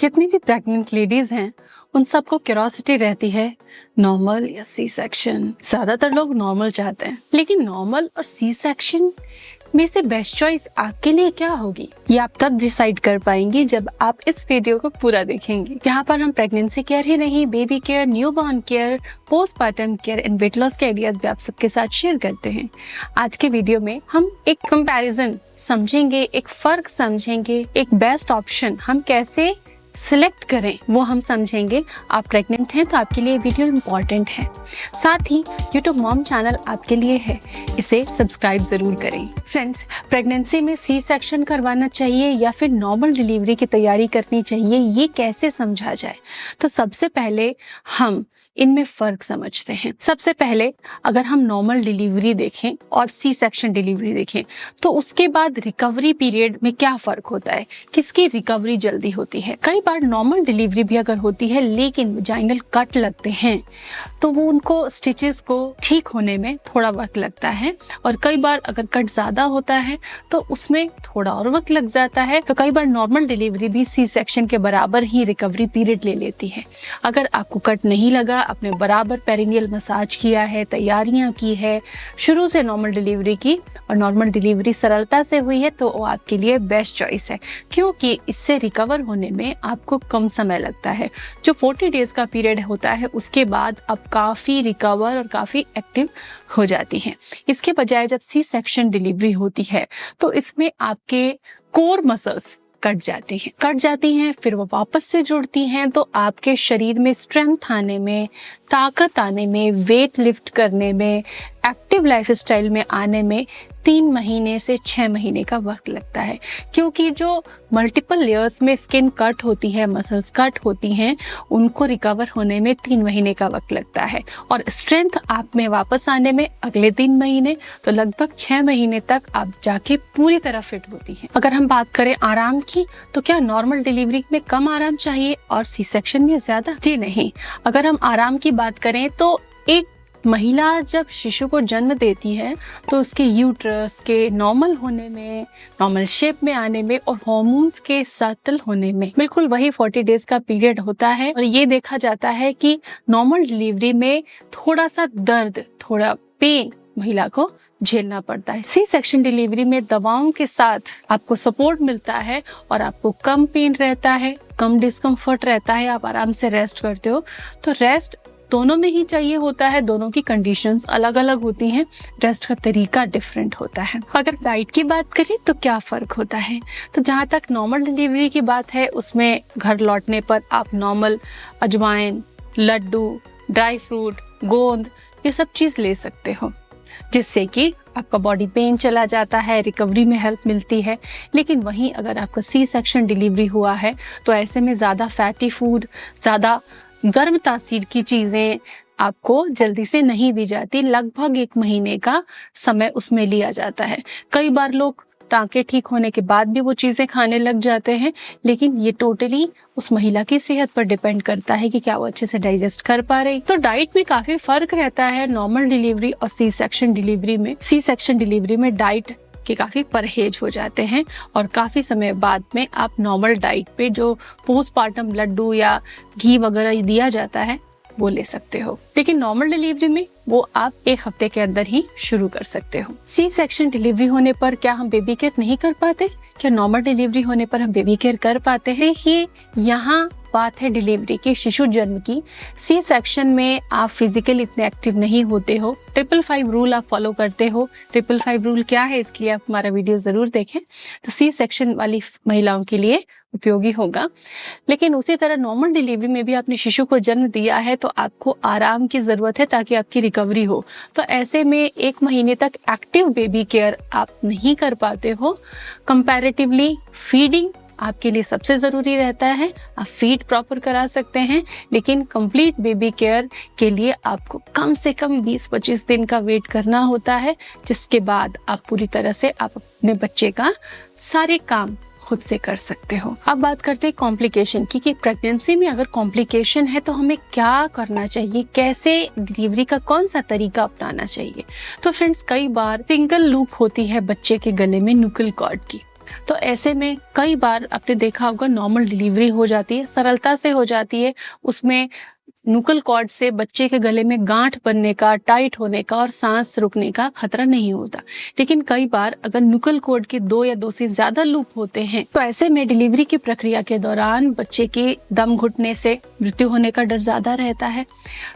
जितनी भी pregnant ladies हैं उन सबको क्यूरोसिटी रहती है नॉर्मल या सी सेक्शन। ज्यादातर लोग नॉर्मल चाहते हैं, लेकिन नॉर्मल और सी सेक्शन में से बेस्ट चॉइस आपके लिए क्या होगी ये आप तब डिसाइड कर पाएंगी जब आप इस वीडियो को पूरा देखेंगे। यहाँ पर हम प्रेगनेंसी केयर ही नहीं, baby care, newborn care, postpartum care and weight loss के आइडियाज भी आप सबके साथ शेयर करते हैं। आज के वीडियो में हम एक कंपैरिजन समझेंगे, एक फर्क समझेंगे, एक बेस्ट ऑप्शन हम कैसे सिलेक्ट करें वो हम समझेंगे। आप प्रेग्नेंट हैं तो आपके लिए वीडियो इम्पॉर्टेंट है। साथ ही यूट्यूब मॉम चैनल आपके लिए है, इसे सब्सक्राइब जरूर करें। फ्रेंड्स, प्रेगनेंसी में सी सेक्शन करवाना चाहिए या फिर नॉर्मल डिलीवरी की तैयारी करनी चाहिए, ये कैसे समझा जाए? तो सबसे पहले हम इनमें फर्क समझते हैं। सबसे पहले अगर हम नॉर्मल डिलीवरी देखें और सी सेक्शन डिलीवरी देखें तो उसके बाद रिकवरी पीरियड में क्या फर्क होता है, किसकी रिकवरी जल्दी होती है। कई बार नॉर्मल डिलीवरी भी अगर होती है लेकिन वजाइनल कट लगते हैं तो वो उनको स्टिचेस को ठीक होने में थोड़ा वक्त लगता है, और कई बार अगर कट ज़्यादा होता है तो उसमें थोड़ा और वक्त लग जाता है। तो कई बार नॉर्मल डिलीवरी भी सी सेक्शन के बराबर ही रिकवरी पीरियड ले लेती है। अगर आपको कट नहीं लगा, आपने बराबर पेरिनियल मसाज किया है, तैयारियां की है, शुरू से नॉर्मल डिलीवरी की और नॉर्मल डिलीवरी सरलता से हुई है, तो वो आपके लिए बेस्ट चॉइस है, क्योंकि इससे रिकवर होने में आपको कम समय लगता है। जो 40 डेज का पीरियड होता है उसके बाद अब काफ़ी रिकवर और काफ़ी एक्टिव हो जाती है। इसके बजाय जब सी सेक्शन डिलीवरी होती है तो इसमें आपके कोर मसल्स कट जाती हैं, फिर वो वापस से जुड़ती हैं, तो आपके शरीर में स्ट्रेंथ आने में, ताकत आने में, वेट लिफ्ट करने में, एक्टिव लाइफस्टाइल में आने में 3 महीने से 6 महीने का वक्त लगता है, क्योंकि जो मल्टीपल लेयर्स में स्किन कट होती है, मसल्स कट होती हैं, उनको रिकवर होने में 3 महीने का वक्त लगता है, और स्ट्रेंथ आप में वापस आने में अगले 3 महीने, तो लगभग 6 महीने तक आप जाके पूरी तरह फिट होती हैं। अगर हम बात करें आराम की, तो क्या नॉर्मल डिलीवरी में कम आराम चाहिए और सी सेक्शन में ज्यादा? जी नहीं। अगर हम आराम की बात करें तो एक महिला जब शिशु को जन्म देती है तो उसके यूट्रस के नॉर्मल होने में, नॉर्मल शेप में आने में और हार्मोन्स के सेटल होने में बिल्कुल वही 40 डेज का पीरियड होता है। और ये देखा जाता है कि नॉर्मल डिलीवरी में थोड़ा सा दर्द, थोड़ा पेन महिला को झेलना पड़ता है। सी सेक्शन डिलीवरी में दवाओं के साथ आपको सपोर्ट मिलता है और आपको कम पेन रहता है, कम डिस्कम्फर्ट रहता है, आप आराम से रेस्ट करते हो। तो रेस्ट दोनों में ही चाहिए होता है, दोनों की कंडीशंस अलग अलग होती हैं, रेस्ट का तरीका डिफरेंट होता है। अगर डाइट की बात करें तो क्या फ़र्क होता है? तो जहाँ तक नॉर्मल डिलीवरी की बात है उसमें घर लौटने पर आप नॉर्मल अजवाइन, लड्डू, ड्राई फ्रूट, गोंद, ये सब चीज़ ले सकते हो, जिससे कि आपका बॉडी पेन चला जाता है, रिकवरी में हेल्प मिलती है। लेकिन वहीं अगर आपका सी सेक्शन डिलीवरी हुआ है तो ऐसे में ज़्यादा फैटी फूड, ज़्यादा गर्म तासीर की चीज़ें आपको जल्दी से नहीं दी जाती। लगभग 1 महीने का समय उसमें लिया जाता है। कई बार लोग टाँके ठीक होने के बाद भी वो चीज़ें खाने लग जाते हैं, लेकिन ये टोटली उस महिला की सेहत पर डिपेंड करता है कि क्या वो अच्छे से डाइजेस्ट कर पा रही। तो डाइट में काफ़ी फ़र्क रहता है नॉर्मल डिलीवरी और सी सेक्शन डिलीवरी में। सी सेक्शन डिलीवरी में डाइट के काफ़ी परहेज हो जाते हैं और काफ़ी समय बाद में आप नॉर्मल डाइट पे जो पोस्टपार्टम लड्डू या घी वगैरह दिया जाता है वो ले सकते हो। लेकिन नॉर्मल डिलीवरी में वो आप 1 हफ्ते के अंदर ही शुरू कर सकते हो। सी सेक्शन डिलीवरी होने पर क्या हम बेबी केयर नहीं कर पाते? क्या नॉर्मल डिलीवरी होने पर हम बेबी केयर कर पाते हैं? देखिए, यहाँ बात है डिलीवरी की, शिशु जन्म की। सी सेक्शन में आप फिजिकली इतने एक्टिव नहीं होते हो, 555 रूल आप फॉलो करते हो। 555 रूल क्या है, इसके लिए आप हमारा वीडियो ज़रूर देखें, तो सी सेक्शन वाली महिलाओं के लिए उपयोगी होगा। लेकिन उसी तरह नॉर्मल डिलीवरी में भी आपने शिशु को जन्म दिया है तो आपको आराम की ज़रूरत है ताकि आपकी रिकवरी हो। तो ऐसे में 1 महीने तक एक्टिव बेबी केयर आप नहीं कर पाते हो। कंपैरेटिवली फीडिंग आपके लिए सबसे ज़रूरी रहता है। आप फीड प्रॉपर करा सकते हैं, लेकिन कंप्लीट बेबी केयर के लिए आपको कम से कम 20-25 दिन का वेट करना होता है, जिसके बाद आप पूरी तरह से आप अपने बच्चे का सारे काम खुद से कर सकते हो। अब बात करते हैं कॉम्प्लिकेशन की, कि प्रेगनेंसी में अगर कॉम्प्लिकेशन है तो हमें क्या करना चाहिए, कैसे डिलीवरी का कौन सा तरीका अपनाना चाहिए। तो फ्रेंड्स, कई बार सिंगल लूप होती है बच्चे के गले में न्यूकल कॉर्ड की, तो ऐसे में कई बार आपने देखा होगा नॉर्मल डिलीवरी हो जाती है, सरलता से हो जाती है। उसमें नुकल कॉर्ड से बच्चे के गले में गांठ बनने का, टाइट होने का और सांस रुकने का खतरा नहीं होता। लेकिन कई बार अगर नुकल कॉर्ड के 2 या 2 से ज्यादा लूप होते हैं तो ऐसे में डिलीवरी की प्रक्रिया के दौरान बच्चे के दम घुटने से मृत्यु होने का डर ज्यादा रहता है।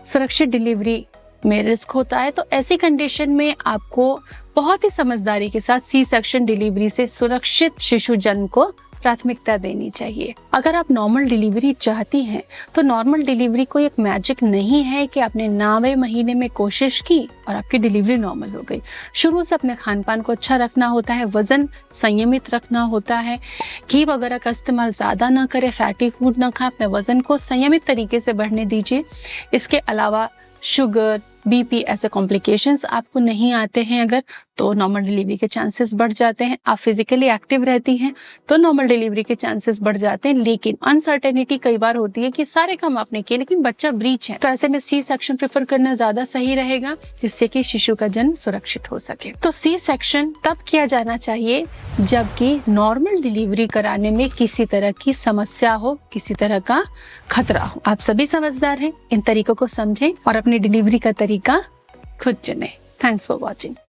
सुरक्षित डिलीवरी में रिस्क होता है। तो ऐसी कंडीशन में आपको बहुत ही समझदारी के साथ सी सेक्शन डिलीवरी से सुरक्षित शिशु जन्म को प्राथमिकता देनी चाहिए। अगर आप नॉर्मल डिलीवरी चाहती हैं तो नॉर्मल डिलीवरी कोई एक मैजिक नहीं है कि आपने 9वें महीने में कोशिश की और आपकी डिलीवरी नॉर्मल हो गई। शुरू से अपने खान पान को अच्छा रखना होता है, वजन संयमित रखना होता है, घी वगैरह का इस्तेमाल ज़्यादा ना करें, फैटी फूड ना खाएं, अपने वजन को संयमित तरीके से बढ़ने दीजिए। इसके अलावा शुगर, बीपी ऐसे कॉम्प्लिकेशंस आपको नहीं आते हैं अगर, तो नॉर्मल डिलीवरी के चांसेस बढ़ जाते हैं। आप फिजिकली एक्टिव रहती हैं तो नॉर्मल डिलीवरी के चांसेस बढ़ जाते हैं। लेकिन अनसर्टेनिटी कई बार होती है कि सारे काम आपने किए लेकिन बच्चा ब्रीच है, तो ऐसे में सी सेक्शन प्रेफर करना ज्यादा सही रहेगा जिससे कि शिशु का जन्म सुरक्षित हो सके। तो सी सेक्शन तब किया जाना चाहिए जबकि नॉर्मल डिलीवरी कराने में किसी तरह की समस्या हो, किसी तरह का खतरा हो। आप सभी समझदार हैं, इन तरीकों को समझें और अपनी डिलीवरी का तरीका खुद चुनें। Thanks for watching.